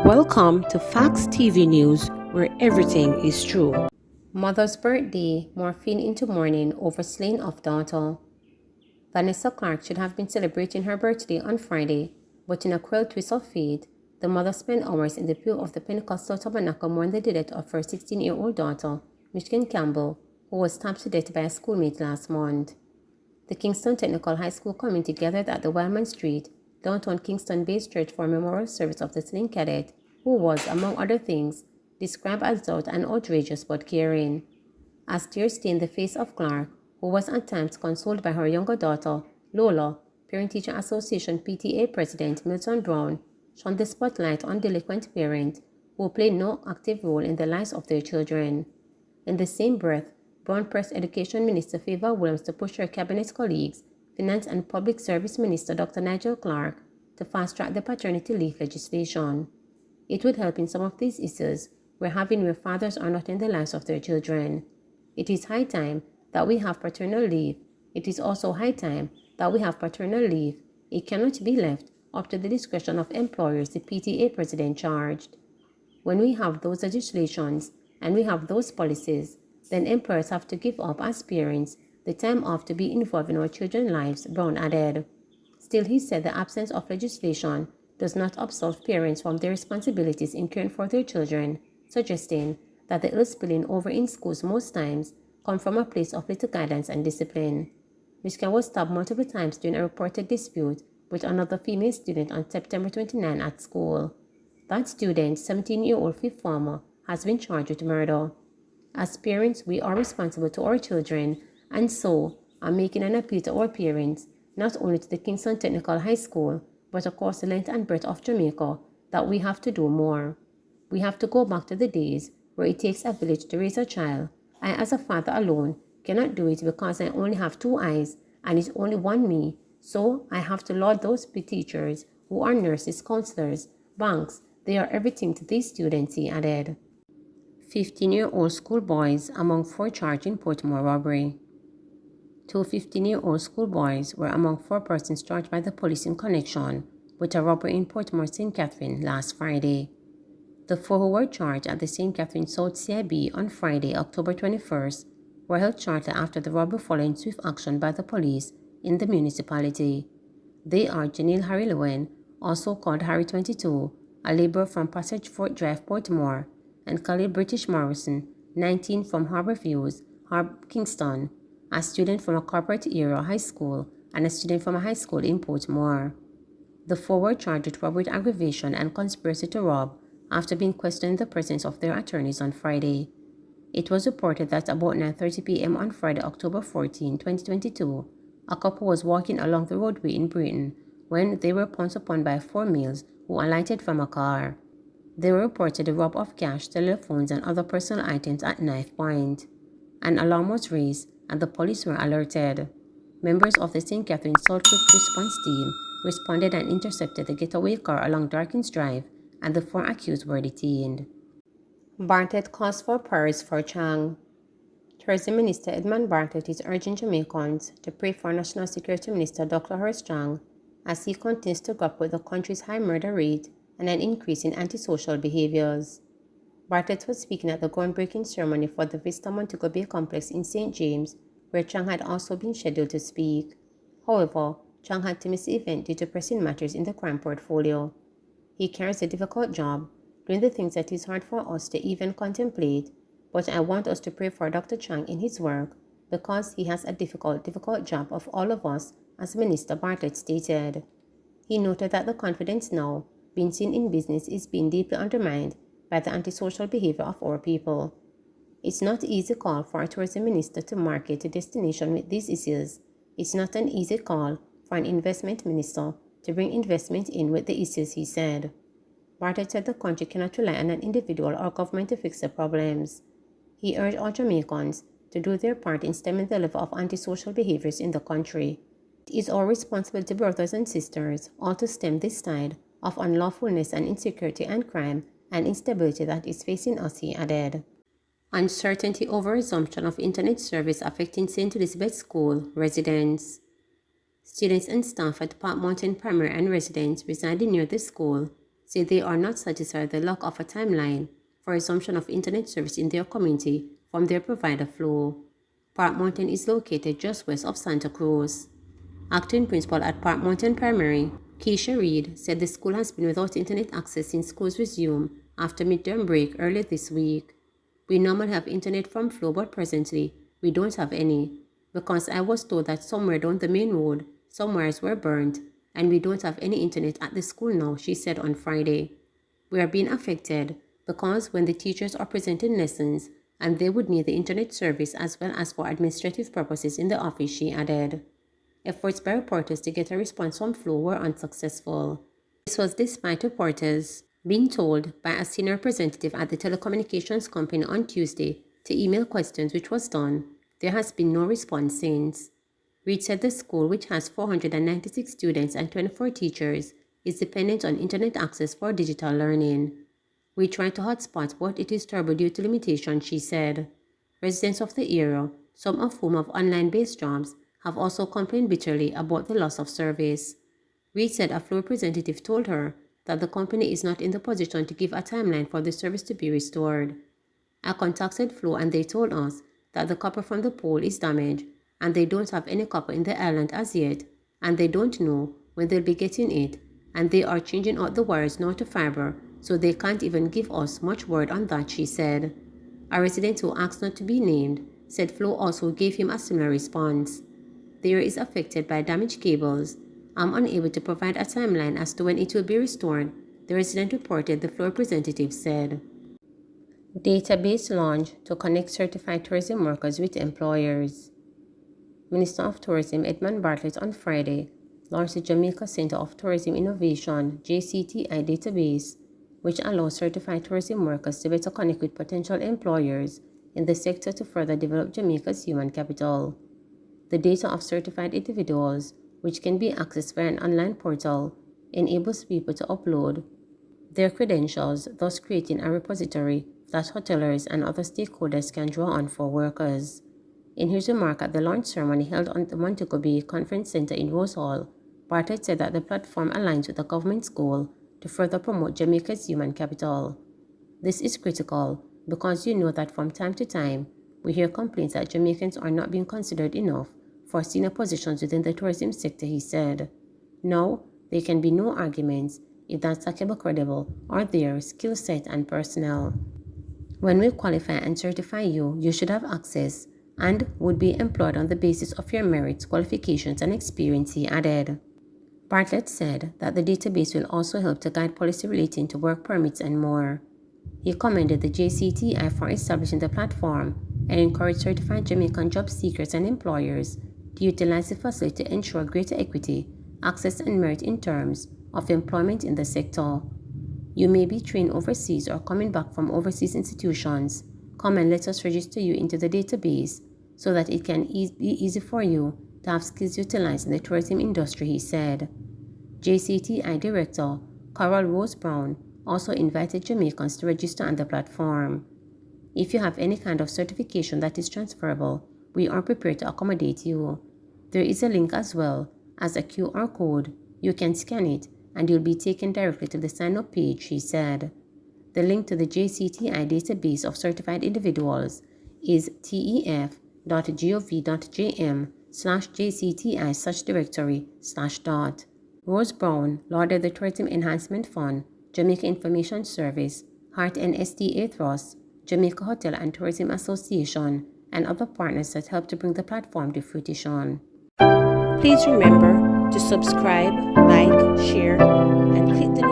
Welcome to Facts TV News, where everything is true. Mother's birthday, morphine into mourning over slain of daughter. Vanessa Clark should have been celebrating her birthday on Friday, but in a cruel twist of fate, the mother spent hours in the pew of the Pentecostal Tabernacle mourning the death of her 16-year-old daughter, Michigan Campbell, who was stabbed to death by a schoolmate last month. The Kingston Technical High School community gathered at the Wildman Street, downtown Kingston-based church for a memorial service of the slain cadet, who was, among other things, described as stout and outrageous but caring. As tears stained the face of Clark, who was at times consoled by her younger daughter, Lola, Parent-Teacher Association PTA President Milton Brown shone the spotlight on delinquent parents who played no active role in the lives of their children. In the same breath, Brown pressed Education Minister Favor Williams to push her cabinet colleagues, Finance and Public Service Minister Dr. Nigel Clark, to fast-track the paternity leave legislation. It would help in some of these issues we're having where fathers are not in the lives of their children. It is high time that we have paternal leave. It is also high time that we have paternal leave. It cannot be left up to the discretion of employers, the PTA president charged. When we have those legislations and we have those policies, then employers have to give up as parents the time off to be involved in our children's lives, Brown added. Still, he said the absence of legislation does not absolve parents from their responsibilities in caring for their children, suggesting that the ill spilling over in schools most times come from a place of little guidance and discipline. Michigan was stabbed multiple times during a reported dispute with another female student on September 29 at school. That student, 17-year-old fifth former, has been charged with murder. As parents, we are responsible to our children, and so are making an appeal to our parents, not only to the Kingston Technical High School, but across the length and breadth of Jamaica, that we have to do more. We have to go back to the days where it takes a village to raise a child. I, as a father alone, cannot do it because I only have two eyes and it's only one me, so I have to laud those teachers who are nurses, counselors, banks. They are everything to these students, he added. 15-year-old schoolboys among four charged in Portmore Robbery. Two 15-year-old schoolboys were among four persons charged by the police in connection with a robbery in Portmore, St. Catherine last Friday. The four who were charged at the St. Catherine South CIB on Friday, October 21st, were held shortly after the robbery following swift action by the police in the municipality. They are Janelle Harry Lewin, also called Harry 22, a laborer from Passage Fort Drive, Portmore, and Khalil British Morrison, 19, from Harbour Views, Kingston, a student from a corporate area high school and a student from a high school in Portmore. The four were charged with robbery with aggravation and conspiracy to rob after being questioned in the presence of their attorneys on Friday. It was reported that about 9:30 p.m. on Friday, October 14, 2022, a couple was walking along the roadway in Britain when they were pounced upon by four males who alighted from a car. They were reported to rob of cash, cellular phones, and other personal items at knife point. An alarm was raised and the police were alerted. Members of the St. Catherine South Quick Response Team responded and intercepted the getaway car along Darkins Drive, and the four accused were detained. Bartlett calls for prayers for Chang. Tourism Minister Edmund Bartlett is urging Jamaicans to pray for National Security Minister Dr. Horace Chang as he continues to grapple with the country's high murder rate and an increase in antisocial behaviors. Bartlett was speaking at the groundbreaking ceremony for the Vista Montego Bay complex in St. James, where Chang had also been scheduled to speak. However, Chang had to miss the event due to pressing matters in the crime portfolio. He carries a difficult job, doing the things that is hard for us to even contemplate, but I want us to pray for Dr. Chang in his work because he has a difficult job of all of us, as Minister Bartlett stated. He noted that the confidence now being seen in business is being deeply undermined by the antisocial behavior of our people. It's not an easy call for a tourism minister to market a destination with these issues. It's not an easy call for an investment minister to bring investment in with the issues, he said. Bartlett said the country cannot rely on an individual or government to fix the problems. He urged all Jamaicans to do their part in stemming the level of antisocial behaviors in the country. It is our responsibility, brothers and sisters, all to stem this tide of unlawfulness and insecurity and crime and instability that is facing us, he added. Uncertainty over resumption of internet service affecting St. Elizabeth School residents. Students and staff at Park Mountain Primary and residents residing near the school say they are not satisfied with the lack of a timeline for resumption of internet service in their community from their provider Flow. Park Mountain is located just west of Santa Cruz. Acting principal at Park Mountain Primary, Keisha Reed, said the school has been without internet access since schools resumed after midterm break early this week. We normally have internet from Flow, but presently we don't have any, because I was told that somewhere down the main road, some wires were burned, and we don't have any internet at the school now, she said on Friday. We are being affected because when the teachers are presenting lessons, and they would need the internet service as well as for administrative purposes in the office, she added. Efforts by reporters to get a response from Flow were unsuccessful. This was despite reporters being told by a senior representative at the telecommunications company on Tuesday to email questions, which was done. There has been no response since. Reed said the school, which has 496 students and 24 teachers, is dependent on internet access for digital learning. We try to hotspot, but it is terrible due to limitations, she said. Residents of the area, some of whom have online-based jobs, have also complained bitterly about the loss of service. Reed said a Flow representative told her that the company is not in the position to give a timeline for the service to be restored. I contacted Flow and they told us that the copper from the pole is damaged and they don't have any copper in the island as yet, and they don't know when they'll be getting it, and they are changing out the wires now to fiber, so they can't even give us much word on that, she said. A resident who asked not to be named said Flow also gave him a similar response. The area is affected by damaged cables. I'm unable to provide a timeline as to when it will be restored, the resident reported, the Flow representative said. Database launch to connect certified tourism workers with employers. Minister of Tourism Edmund Bartlett on Friday launched the Jamaica Center of Tourism Innovation JCTI Database, which allows certified tourism workers to better connect with potential employers in the sector to further develop Jamaica's human capital. The data of certified individuals, which can be accessed via an online portal, enables people to upload their credentials, thus creating a repository that hoteliers and other stakeholders can draw on for workers. In his remark at the launch ceremony held on the Montego Bay Conference Center in Rose Hall, Bartlett said that the platform aligns with the government's goal to further promote Jamaica's human capital. This is critical because you know that from time to time, we hear complaints that Jamaicans are not being considered enough for senior positions within the tourism sector, he said. Now, there can be no arguments if that's credible or their skill set and personnel. When we qualify and certify you, you should have access and would be employed on the basis of your merits, qualifications, and experience, he added. Bartlett said that the database will also help to guide policy relating to work permits and more. He commended the JCTI for establishing the platform and encouraged certified Jamaican job seekers and employers to utilize the facility to ensure greater equity, access, and merit in terms of employment in the sector. You may be trained overseas or coming back from overseas institutions. Come and let us register you into the database so that it can be easy for you to have skills utilized in the tourism industry, he said. JCTI Director Carol Rose Brown also invited Jamaicans to register on the platform. If you have any kind of certification that is transferable, we are prepared to accommodate you. There is a link as well as a QR code. You can scan it and you'll be taken directly to the sign-up page, she said. The link to the JCTI database of certified individuals is tef.gov.jm/JCTI/directory/. Rose Brown lauded the Tourism Enhancement Fund, Jamaica Information Service, Heart and SDA Trust, Jamaica Hotel and Tourism Association, and other partners that helped to bring the platform to fruition. Please remember to subscribe, like, share, and click the